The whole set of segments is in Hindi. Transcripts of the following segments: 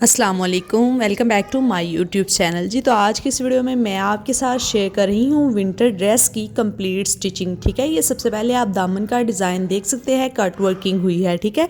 अस्सलाम वालेकुम, welcome back to my YouTube channel. जी तो आज की इस वीडियो में मैं आपके साथ शेयर कर रही हूँ विंटर ड्रेस की कंप्लीट स्टिचिंग। ठीक है, ये सबसे पहले आप दामन का डिज़ाइन देख सकते हैं, कट वर्किंग हुई है। ठीक है,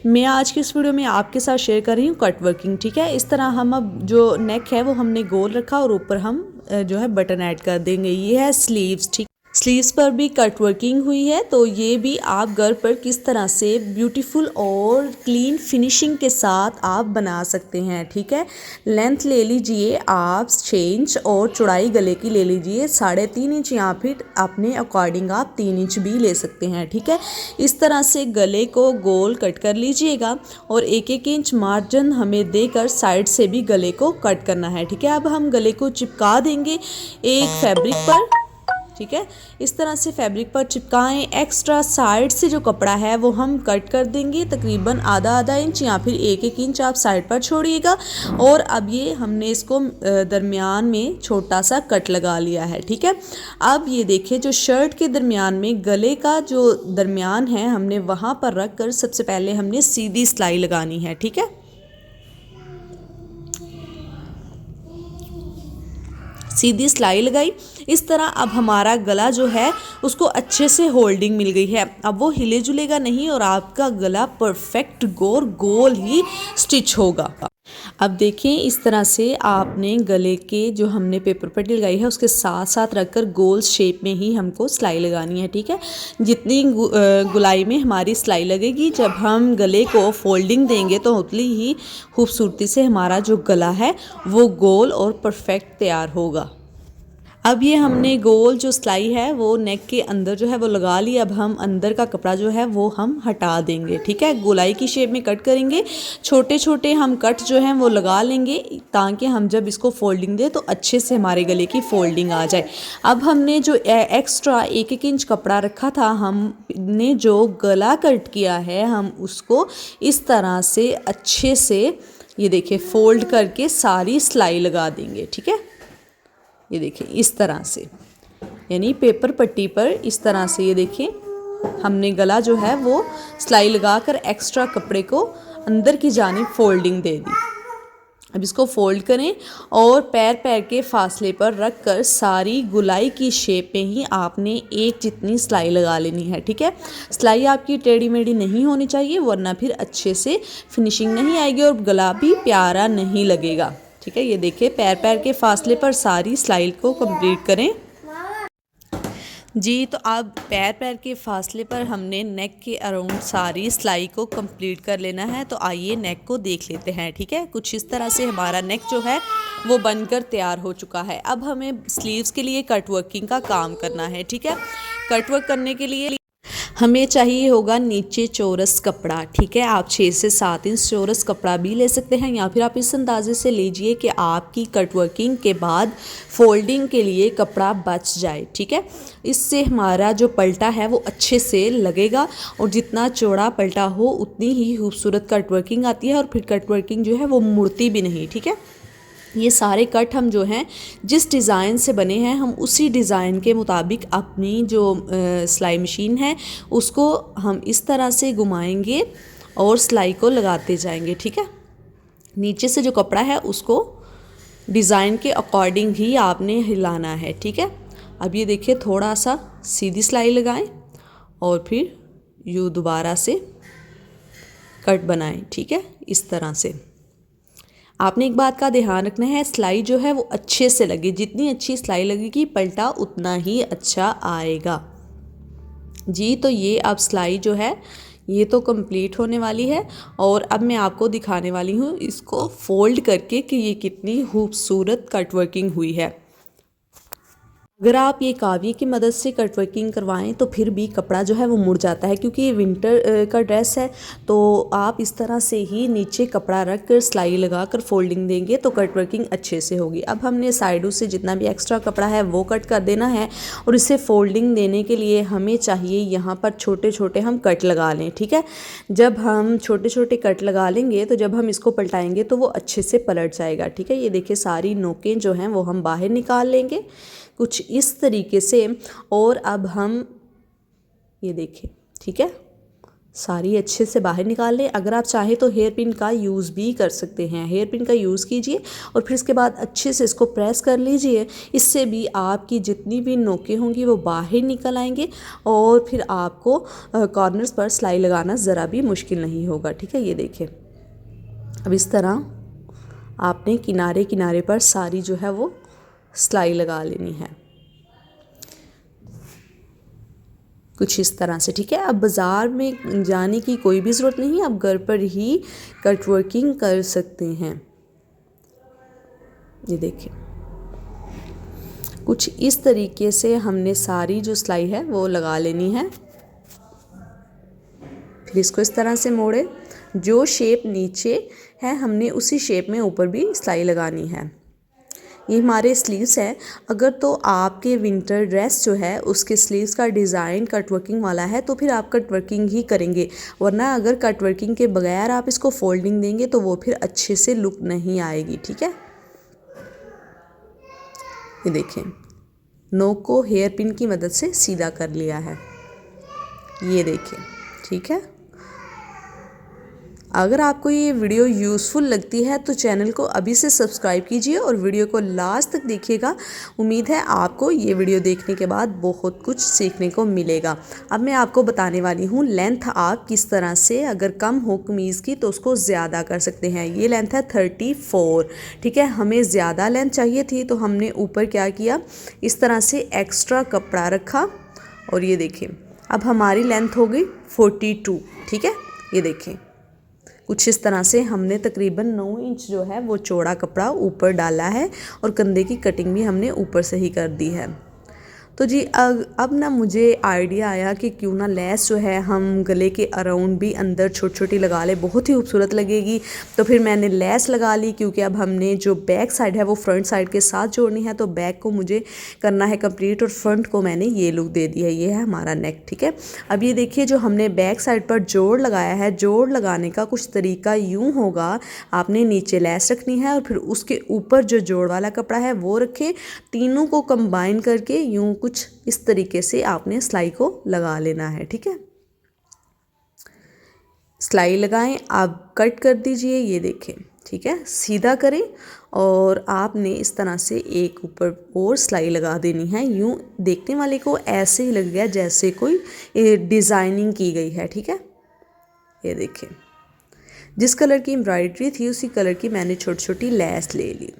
मैं आज की इस वीडियो में आपके साथ शेयर कर रही हूँ कट वर्किंग। ठीक है, इस तरह हम अब जो नेक है वो हमने गोल रखा और ऊपर हम जो है बटन ऐड कर देंगे। ये है स्लीव्स। ठीक, स्लीव्स पर भी कट वर्किंग हुई है, तो ये भी आप घर पर किस तरह से ब्यूटीफुल और क्लीन फिनिशिंग के साथ आप बना सकते हैं। ठीक है, लेंथ ले लीजिए आप 6 इंच और चौड़ाई गले की ले लीजिए 3.5 इंच, या फिर अपने अकॉर्डिंग आप 3 इंच भी ले सकते हैं। ठीक है, इस तरह से गले को गोल कट कर लीजिएगा और 1-1 इंच मार्जिन हमें देकर साइड से भी गले को कट करना है। ठीक है, अब हम गले को चिपका देंगे एक फैब्रिक पर। ठीक है, इस तरह से फैब्रिक पर चिपकाएं। एक्स्ट्रा साइड से जो कपड़ा है वो हम कट कर देंगे, तकरीबन आधा इंच या फिर 1-1 इंच आप साइड पर छोड़िएगा। और अब ये हमने इसको दरमियान में छोटा सा कट लगा लिया है। ठीक है, अब ये देखिए जो शर्ट के दरमियान में गले का जो दरमियान है हमने वहाँ पर रख कर सबसे पहले हमने सीधी सिलाई लगानी है। ठीक है, सीधी सिलाई लगाई। इस तरह अब हमारा गला जो है उसको अच्छे से होल्डिंग मिल गई है। अब वो हिले जुलेगा नहीं और आपका गला परफेक्ट गोल ही स्टिच होगा। अब देखें, इस तरह से आपने गले के जो हमने पेपर पट्टी लगाई है उसके साथ साथ रखकर गोल शेप में ही हमको सिलाई लगानी है। ठीक है, जितनी गुलाई में हमारी सिलाई लगेगी, जब हम गले को फोल्डिंग देंगे तो उतनी ही खूबसूरती से हमारा जो गला है वो गोल और परफेक्ट तैयार होगा। अब ये हमने गोल जो सिलाई है वो नेक के अंदर जो है वो लगा ली। अब हम अंदर का कपड़ा जो है वो हम हटा देंगे। ठीक है, गोलाई की शेप में कट करेंगे, छोटे छोटे हम कट जो हैं वो लगा लेंगे ताकि हम जब इसको फोल्डिंग दें तो अच्छे से हमारे गले की फोल्डिंग आ जाए। अब हमने जो एक्स्ट्रा 1-1 इंच कपड़ा रखा था, हमने जो गला कट किया है हम उसको इस तरह से अच्छे से ये देखिए फोल्ड करके सारी सिलाई लगा देंगे। ठीक है, ये देखिए इस तरह से, यानी पेपर पट्टी पर इस तरह से ये देखिए हमने गला जो है वो सिलाई लगाकर एक्स्ट्रा कपड़े को अंदर की जानिब फोल्डिंग दे दी। अब इसको फोल्ड करें और पैर के फासले पर रख कर सारी गुलाई की शेप में ही आपने एक जितनी सिलाई लगा लेनी है। ठीक है, सिलाई आपकी टेढ़ी मेढ़ी नहीं होनी चाहिए, वरना फिर अच्छे से फिनिशिंग नहीं आएगी और गला भी प्यारा नहीं लगेगा। ठीक है, ये देखिए पैर के फासले पर सारी सिलाई को कंप्लीट करें। जी तो अब पैर के फासले पर हमने नेक के अराउंड सारी सिलाई को कंप्लीट कर लेना है। तो आइए नेक को देख लेते हैं। ठीक है, कुछ इस तरह से हमारा नेक जो है वो बनकर तैयार हो चुका है। अब हमें स्लीव्स के लिए कट वर्किंग का काम करना है। ठीक है, कट वर्क करने के लिए हमें चाहिए होगा नीचे चौरस कपड़ा। ठीक है, आप 6 से 7 इंच चौरस कपड़ा भी ले सकते हैं, या फिर आप इस अंदाजे से लीजिए कि आपकी कट वर्किंग के बाद फोल्डिंग के लिए कपड़ा बच जाए। ठीक है, इससे हमारा जो पलटा है वो अच्छे से लगेगा और जितना चौड़ा पलटा हो उतनी ही खूबसूरत कट वर्किंग आती है और फिर कट वर्किंग जो है वो मुड़ती भी नहीं। ठीक है, ये सारे कट हम जो हैं जिस डिज़ाइन से बने हैं हम उसी डिज़ाइन के मुताबिक अपनी जो सिलाई मशीन है उसको हम इस तरह से घुमाएंगे और सिलाई को लगाते जाएंगे। ठीक है, नीचे से जो कपड़ा है उसको डिज़ाइन के अकॉर्डिंग ही आपने हिलाना है। ठीक है, अब ये देखिए थोड़ा सा सीधी सिलाई लगाएं और फिर यूँ दोबारा से कट बनाएं। ठीक है, इस तरह से आपने एक बात का ध्यान रखना है, सिलाई जो है वो अच्छे से लगे। जितनी अच्छी सिलाई लगेगी पलटा उतना ही अच्छा आएगा। जी तो ये अब सिलाई जो है ये तो कंप्लीट होने वाली है और अब मैं आपको दिखाने वाली हूँ इसको फोल्ड करके कि ये कितनी खूबसूरत कट वर्किंग हुई है। अगर आप ये कावी की मदद से कट वर्किंग करवाएं तो फिर भी कपड़ा जो है वो मुड़ जाता है, क्योंकि ये विंटर का ड्रेस है। तो आप इस तरह से ही नीचे कपड़ा रख कर सिलाई लगा कर फोल्डिंग देंगे तो कट वर्किंग अच्छे से होगी। अब हमने साइडों से जितना भी एक्स्ट्रा कपड़ा है वो कट कर देना है और इसे फोल्डिंग देने के लिए हमें चाहिए यहाँ पर छोटे छोटे हम कट लगा लें। ठीक है, जब हम छोटे छोटे कट लगा लेंगे तो जब हम इसको पलटाएंगे तो वो अच्छे से पलट जाएगा। ठीक है, ये देखिए सारी नोकें जो हैं वो हम बाहर निकाल लेंगे कुछ इस तरीके से। और अब हम ये देखें, ठीक है, सारी अच्छे से बाहर निकाल लें। अगर आप चाहें तो हेयर पिन का यूज़ भी कर सकते हैं, हेयर पिन का यूज़ कीजिए और फिर इसके बाद अच्छे से इसको प्रेस कर लीजिए। इससे भी आपकी जितनी भी नोकें होंगी वो बाहर निकल आएंगे और फिर आपको कॉर्नर्स पर सिलाई लगाना ज़रा भी मुश्किल नहीं होगा। ठीक है, ये देखिए अब इस तरह आपने किनारे किनारे पर सारी जो है वो सिलाई लगा लेनी है, कुछ इस तरह से। ठीक है, अब बाज़ार में जाने की कोई भी ज़रूरत नहीं, आप घर पर ही कट वर्किंग कर सकते हैं। ये देखिए कुछ इस तरीके से हमने सारी जो सिलाई है वो लगा लेनी है। फिर इसको इस तरह से मोड़े, जो शेप नीचे है हमने उसी शेप में ऊपर भी सिलाई लगानी है। ये हमारे स्लीव्स है। अगर तो आपके विंटर ड्रेस जो है उसके स्लीव्स का डिज़ाइन कट वर्किंग वाला है तो फिर आप कट वर्किंग ही करेंगे, वरना अगर कट वर्किंग के बगैर आप इसको फोल्डिंग देंगे तो वो फिर अच्छे से लुक नहीं आएगी। ठीक है, ये देखें नोक को हेयर पिन की मदद से सीधा कर लिया है, ये देखें। ठीक है, अगर आपको ये वीडियो यूज़फुल लगती है तो चैनल को अभी से सब्सक्राइब कीजिए और वीडियो को लास्ट तक देखिएगा। उम्मीद है आपको ये वीडियो देखने के बाद बहुत कुछ सीखने को मिलेगा। अब मैं आपको बताने वाली हूँ लेंथ आप किस तरह से, अगर कम हो कमीज़ की तो उसको ज़्यादा कर सकते हैं। ये लेंथ है 34। ठीक है, हमें ज़्यादा लेंथ चाहिए थी तो हमने ऊपर क्या किया, इस तरह से एक्स्ट्रा कपड़ा रखा और ये देखें अब हमारी लेंथ हो गई 42। ठीक है, ये देखें कुछ इस तरह से हमने तकरीबन 9 इंच जो है वो चौड़ा कपड़ा ऊपर डाला है और कंधे की कटिंग भी हमने ऊपर से ही कर दी है। तो जी अब ना मुझे आइडिया आया कि क्यों ना लेस जो है हम गले के अराउंड भी अंदर छोटी छोटी लगा ले, बहुत ही खूबसूरत लगेगी। तो फिर मैंने लेस लगा ली, क्योंकि अब हमने जो बैक साइड है वो फ्रंट साइड के साथ जोड़नी है, तो बैक को मुझे करना है कंप्लीट और फ्रंट को मैंने ये लुक दे दी है। ये है हमारा नेक। ठीक है, अब ये देखिए जो हमने बैक साइड पर जोड़ लगाया है, जोड़ लगाने का कुछ तरीका यूँ होगा, आपने नीचे लेस रखनी है और फिर उसके ऊपर जो जोड़ वाला कपड़ा है वो रखें, तीनों को कंबाइन करके यूँ कुछ इस तरीके से आपने सिलाई को लगा लेना है। ठीक है, सिलाई लगाएं, आप कट कर दीजिए, ये देखें। ठीक है, सीधा करें और आपने इस तरह से एक ऊपर और सिलाई लगा देनी है। यूँ देखने वाले को ऐसे ही लगेगा जैसे कोई डिज़ाइनिंग की गई है। ठीक है, ये देखें जिस कलर की एम्ब्रॉयडरी थी उसी कलर की मैंने छोटी छोटी लेस ले ली।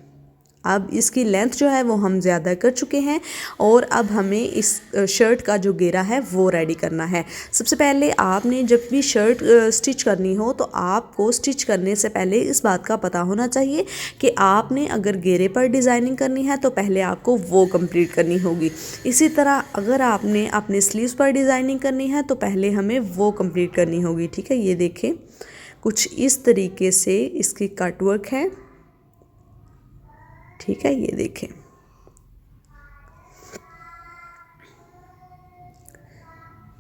अब इसकी लेंथ जो है वो हम ज़्यादा कर चुके हैं और अब हमें इस शर्ट का जो घेरा है वो रेडी करना है। सबसे पहले आपने जब भी शर्ट स्टिच करनी हो तो आपको स्टिच करने से पहले इस बात का पता होना चाहिए कि आपने अगर घेरे पर डिज़ाइनिंग करनी है तो पहले आपको वो कंप्लीट करनी होगी। इसी तरह अगर आपने अपने स्लीव्स पर डिज़ाइनिंग करनी है तो पहले हमें वो कंप्लीट करनी होगी। ठीक है, ये देखें कुछ इस तरीके से इसकी कट वर्क है। ठीक है, ये देखें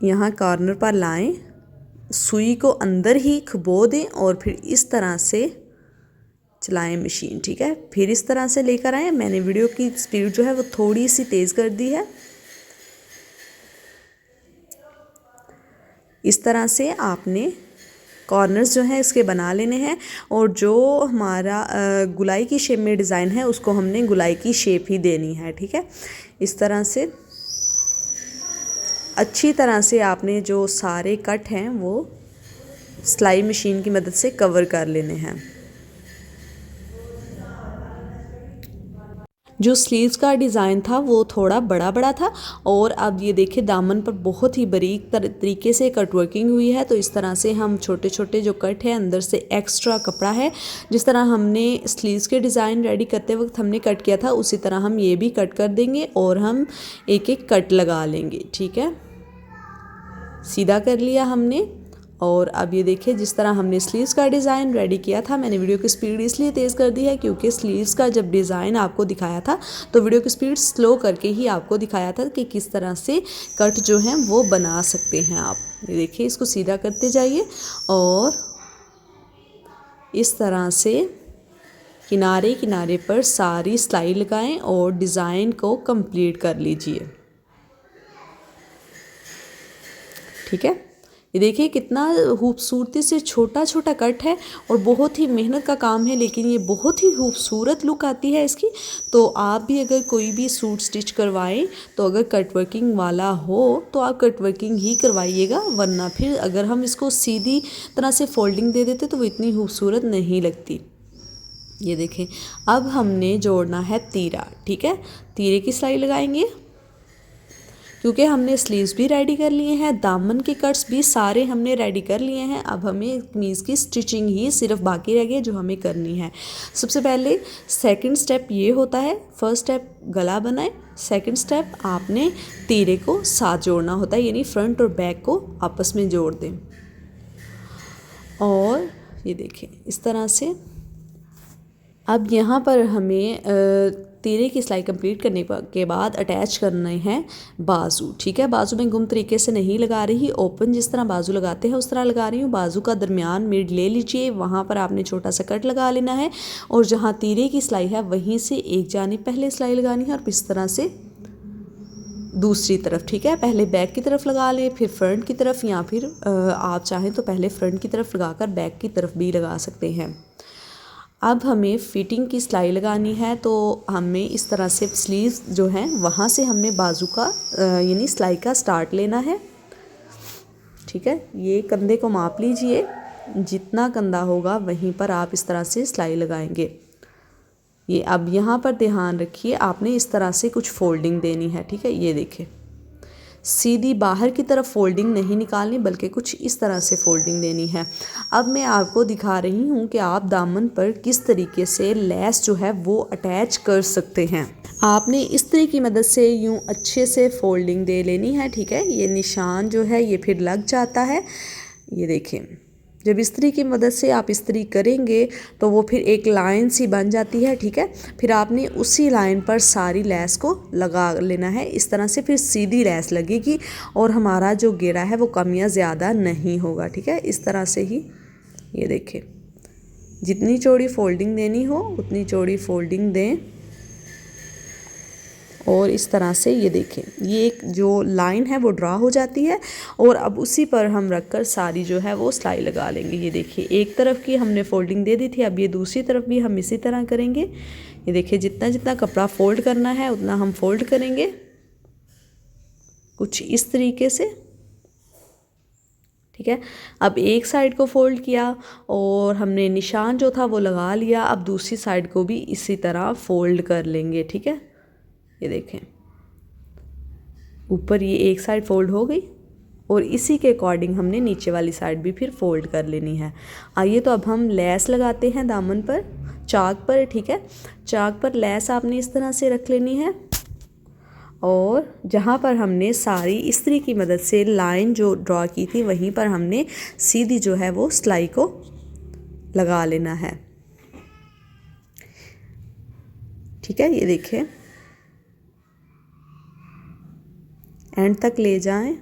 यहाँ कॉर्नर पर लाएं, सुई को अंदर ही खबो दें और फिर इस तरह से चलाएं मशीन। ठीक है, फिर इस तरह से लेकर आएं। मैंने वीडियो की स्पीड जो है वो थोड़ी सी तेज़ कर दी है। इस तरह से आपने कॉर्नर्स जो हैं इसके बना लेने हैं और जो हमारा गुलाई की शेप में डिज़ाइन है उसको हमने गुलाई की शेप ही देनी है। ठीक है, इस तरह से अच्छी तरह से आपने जो सारे कट हैं वो सिलाई मशीन की मदद से कवर कर लेने हैं। जो स्लीव्स का डिज़ाइन था वो थोड़ा बड़ा बड़ा था और अब ये देखिए दामन पर बहुत ही बारीक तरीके से कट वर्किंग हुई है। तो इस तरह से हम छोटे छोटे जो कट है अंदर से एक्स्ट्रा कपड़ा है, जिस तरह हमने स्लीव्स के डिज़ाइन रेडी करते वक्त हमने कट किया था उसी तरह हम ये भी कट कर देंगे और हम एक एक कट लगा लेंगे। ठीक है, सीधा कर लिया हमने और अब ये देखिए जिस तरह हमने स्लीव्स का डिज़ाइन रेडी किया था, मैंने वीडियो की स्पीड इसलिए तेज़ कर दी है क्योंकि स्लीव्स का जब डिज़ाइन आपको दिखाया था तो वीडियो की स्पीड स्लो करके ही आपको दिखाया था कि किस तरह से कट जो हैं वो बना सकते हैं आप। ये देखिए इसको सीधा करते जाइए और इस तरह से किनारे किनारे पर सारी सिलाई लगाएं और डिज़ाइन को कंप्लीट कर लीजिए। ठीक है, ये देखिए कितना खूबसूरती से छोटा छोटा कट है और बहुत ही मेहनत का काम है, लेकिन ये बहुत ही खूबसूरत लुक आती है इसकी। तो आप भी अगर कोई भी सूट स्टिच करवाएं तो अगर कट वर्किंग वाला हो तो आप कट वर्किंग ही करवाइएगा, वरना फिर अगर हम इसको सीधी तरह से फोल्डिंग दे देते तो वो इतनी खूबसूरत नहीं लगती। ये देखें, अब हमने जोड़ना है तीरा। ठीक है, तीरे की सिलाई लगाएंगे क्योंकि हमने स्लीव्स भी रेडी कर लिए हैं, दामन के कट्स भी सारे हमने रेडी कर लिए हैं। अब हमें कमीज़ की स्टिचिंग ही सिर्फ बाकी रह गई जो हमें करनी है। सबसे पहले सेकंड स्टेप ये होता है, फर्स्ट स्टेप गला बनाएं, सेकंड स्टेप आपने तीरे को साथ जोड़ना होता है, यानी फ्रंट और बैक को आपस में जोड़ दें। और ये देखें इस तरह से। अब यहाँ पर हमें तीरे की सिलाई कंप्लीट करने के बाद अटैच करने हैं बाजू। ठीक है, बाजू में गुम तरीके से नहीं लगा रही, ओपन जिस तरह बाजू लगाते हैं उस तरह लगा रही हूँ। बाजू का दरमियान मिड ले लीजिए, वहाँ पर आपने छोटा सा कट लगा लेना है और जहाँ तीरे की सिलाई है वहीं से एक जानिब पहले सिलाई लगानी है और इस तरह से दूसरी तरफ। ठीक है, पहले बैक की तरफ लगा लें, फिर फ्रंट की तरफ, या फिर आप चाहें तो पहले फ्रंट की तरफ लगाकर बैक की तरफ भी लगा सकते हैं। अब हमें फिटिंग की सिलाई लगानी है, तो हमें इस तरह से स्लीव्स जो हैं वहाँ से हमने बाजू का यानी सिलाई का स्टार्ट लेना है। ठीक है, ये कंधे को माप लीजिए, जितना कंधा होगा वहीं पर आप इस तरह से सिलाई लगाएंगे। ये अब यहाँ पर ध्यान रखिए, आपने इस तरह से कुछ फोल्डिंग देनी है। ठीक है, ये देखें, सीधी बाहर की तरफ फोल्डिंग नहीं निकालनी बल्कि कुछ इस तरह से फोल्डिंग देनी है। अब मैं आपको दिखा रही हूँ कि आप दामन पर किस तरीके से लेस जो है वो अटैच कर सकते हैं। आपने इस तरह की मदद से यूँ अच्छे से फोल्डिंग दे लेनी है। ठीक है, ये निशान जो है ये फिर लग जाता है। ये देखें, जब इस्त्री की मदद से आप इस्त्री करेंगे तो वो फिर एक लाइन सी बन जाती है। ठीक है, फिर आपने उसी लाइन पर सारी लेस को लगा लेना है। इस तरह से फिर सीधी लेस लगेगी और हमारा जो घेरा है वो कम या ज़्यादा नहीं होगा। ठीक है, इस तरह से ही ये देखें, जितनी चौड़ी फोल्डिंग देनी हो उतनी चौड़ी फोल्डिंग दें और इस तरह से ये देखें, ये एक जो लाइन है वो ड्रा हो जाती है और अब उसी पर हम रखकर सारी जो है वो सिलाई लगा लेंगे। ये देखिए, एक तरफ की हमने फोल्डिंग दे दी थी, अब ये दूसरी तरफ भी हम इसी तरह करेंगे। ये देखिए, जितना जितना कपड़ा फोल्ड करना है उतना हम फोल्ड करेंगे कुछ इस तरीके से। ठीक है, अब एक साइड को फोल्ड किया और हमने निशान जो था वो लगा लिया। अब दूसरी साइड को भी इसी तरह फोल्ड कर लेंगे। ठीक है, ये देखें, ऊपर ये एक साइड फोल्ड हो गई और इसी के अकॉर्डिंग हमने नीचे वाली साइड भी फिर फोल्ड कर लेनी है। आइए तो अब हम लेस लगाते हैं दामन पर, चाक पर। ठीक है, चाक पर लेस आपने इस तरह से रख लेनी है और जहाँ पर हमने सारी इस्त्री की मदद से लाइन जो ड्रॉ की थी वहीं पर हमने सीधी जो है वो सिलाई को लगा लेना है। ठीक है, ये देखें, एंड तक ले जाएं।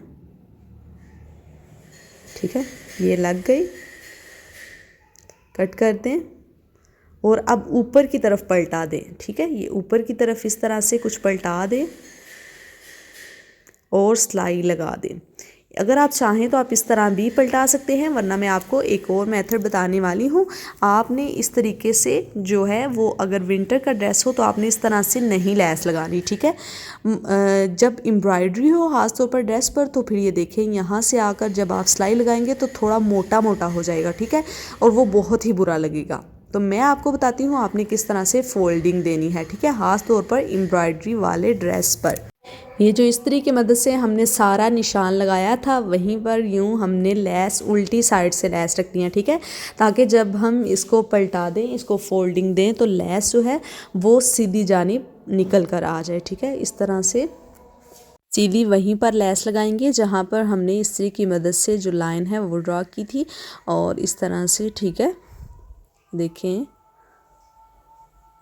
ठीक है, ये लग गई, कट कर दें और अब ऊपर की तरफ पलटा दें। ठीक है, ये ऊपर की तरफ इस तरह से कुछ पलटा दें और सिलाई लगा दें। अगर आप चाहें तो आप इस तरह भी पलटा सकते हैं, वरना मैं आपको एक और मेथड बताने वाली हूँ। आपने इस तरीके से जो है वो, अगर विंटर का ड्रेस हो तो आपने इस तरह से नहीं लेस लगानी। ठीक है, जब एम्ब्रॉयडरी हो खास तौर पर ड्रेस पर तो फिर ये देखें, यहाँ से आकर जब आप सिलाई लगाएंगे तो थोड़ा मोटा मोटा हो जाएगा। ठीक है, और वो बहुत ही बुरा लगेगा। तो मैं आपको बताती हूँ आपने किस तरह से फोल्डिंग देनी है। ठीक है, खास तौर पर एम्ब्रॉयडरी वाले ड्रेस पर। ये जो इस्त्री की मदद से हमने सारा निशान लगाया था वहीं पर यूँ हमने लेस उल्टी साइड से लेस रखनी है। ठीक है, ताकि जब हम इसको पलटा दें, इसको फोल्डिंग दें तो लेस जो है वो सीधी जानिब निकल कर आ जाए। ठीक है, इस तरह से सीधी वहीं पर लेस लगाएंगे जहाँ पर हमने इस्त्री की मदद से जो लाइन है वो ड्रॉ की थी और इस तरह से। ठीक है, देखें,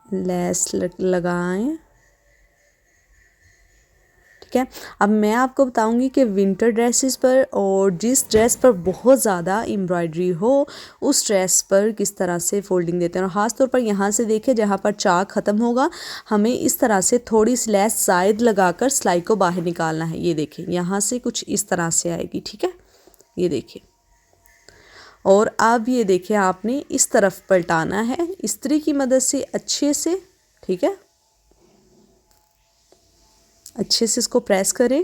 लेस लगाएं। ठीक है, अब मैं आपको बताऊंगी कि विंटर ड्रेसेस पर और जिस ड्रेस पर बहुत ज़्यादा एम्ब्रॉयडरी हो उस ड्रेस पर किस तरह से फोल्डिंग देते हैं। और ख़ास तौर पर यहाँ से देखें, जहाँ पर चाक ख़त्म होगा हमें इस तरह से थोड़ी सी लेस शायद लगाकर सिलाई को बाहर निकालना है। ये देखें, यहाँ से कुछ इस तरह से आएगी। ठीक है, ये देखिए। और अब ये देखिए आपने इस तरफ पलटाना है इस्त्री की मदद से अच्छे से, ठीक है, अच्छे से इसको प्रेस करें।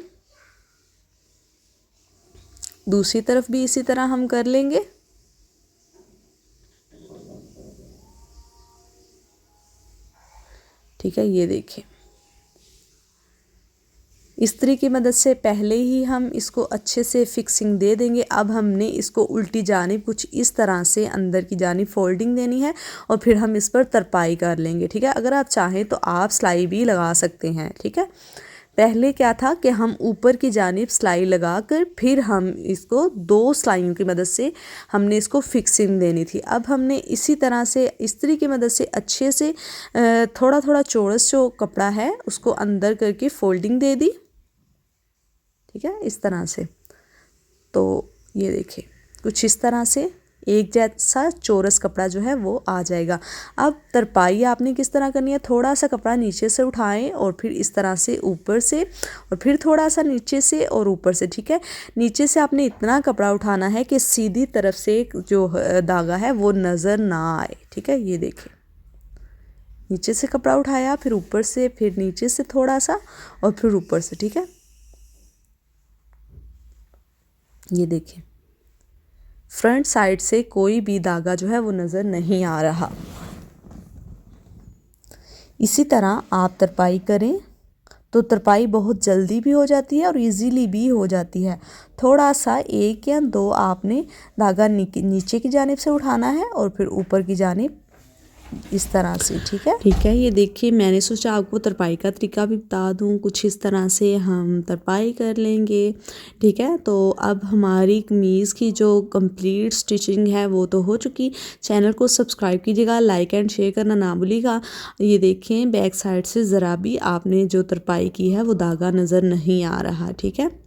दूसरी तरफ भी इसी तरह हम कर लेंगे। ठीक है, ये देखिए इस्त्री की मदद से पहले ही हम इसको अच्छे से फिक्सिंग दे देंगे। अब हमने इसको उल्टी जानिब कुछ इस तरह से अंदर की जानिब फोल्डिंग देनी है और फिर हम इस पर तरपाई कर लेंगे। ठीक है, अगर आप चाहें तो आप सिलाई भी लगा सकते हैं। ठीक है, पहले क्या था कि हम ऊपर की जानिब सिलाई लगा कर फिर हम इसको 2 सिलाइयों की मदद से हमने इसको फिक्सिंग देनी थी। अब हमने इसी तरह से इस्त्री की मदद से अच्छे से थोड़ा थोड़ा चौरस जो कपड़ा है उसको अंदर करके फोल्डिंग दे दी। ठीक है, इस तरह से। तो ये देखिए कुछ इस तरह से एक जैसा चौरस कपड़ा जो है वो आ जाएगा। अब तरपाई आपने किस तरह करनी है, थोड़ा सा कपड़ा नीचे से उठाएं और फिर इस तरह से ऊपर से और फिर थोड़ा सा नीचे से और ऊपर से। ठीक है, नीचे से आपने इतना कपड़ा उठाना है कि सीधी तरफ से जो धागा है वो नज़र ना आए। ठीक है, ये देखिए नीचे से कपड़ा उठाया, फिर ऊपर से, फिर नीचे से थोड़ा सा और फिर ऊपर से। ठीक है, ये देखिए फ्रंट साइड से कोई भी धागा जो है वो नज़र नहीं आ रहा। इसी तरह आप तरपाई करें तो तरपाई बहुत जल्दी भी हो जाती है और इजीली भी हो जाती है। थोड़ा सा 1 या 2 आपने धागा नीचे की जानिब से उठाना है और फिर ऊपर की जानिब इस तरह से। ठीक है, ये देखिए मैंने सोचा आपको तरपाई का तरीका भी बता दूं। कुछ इस तरह से हम तरपाई कर लेंगे। ठीक है, तो अब हमारी कमीज़ की जो कंप्लीट स्टिचिंग है वो तो हो चुकी। चैनल को सब्सक्राइब कीजिएगा, लाइक एंड शेयर करना ना भूलिएगा। ये देखें बैक साइड से ज़रा भी आपने जो तरपाई की है वो धागा नज़र नहीं आ रहा। ठीक है,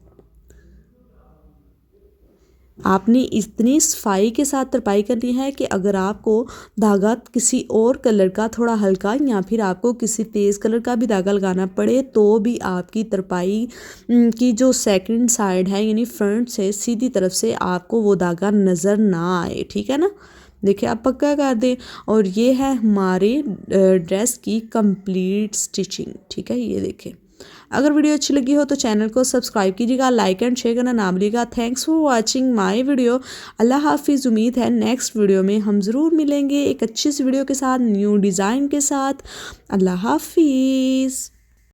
आपने इतनी सफाई के साथ तरपाई करनी है कि अगर आपको धागा किसी और कलर का थोड़ा हल्का या फिर आपको किसी तेज़ कलर का भी धागा लगाना पड़े तो भी आपकी तरपाई की जो सेकंड साइड है यानी फ्रंट से सीधी तरफ से आपको वो धागा नज़र ना आए। ठीक है ना, देखिए आप पक्का कर दें। और ये है हमारे ड्रेस की कंप्लीट स्टिचिंग। ठीक है, ये देखें। अगर वीडियो अच्छी लगी हो तो चैनल को सब्सक्राइब कीजिएगा, लाइक एंड शेयर करना ना भूलिएगा। Thanks for watching my video. अल्लाह हाफिज़। उम्मीद है नेक्स्ट वीडियो में हम ज़रूर मिलेंगे एक अच्छी सी वीडियो के साथ, न्यू डिज़ाइन के साथ। अल्लाह हाफिज़।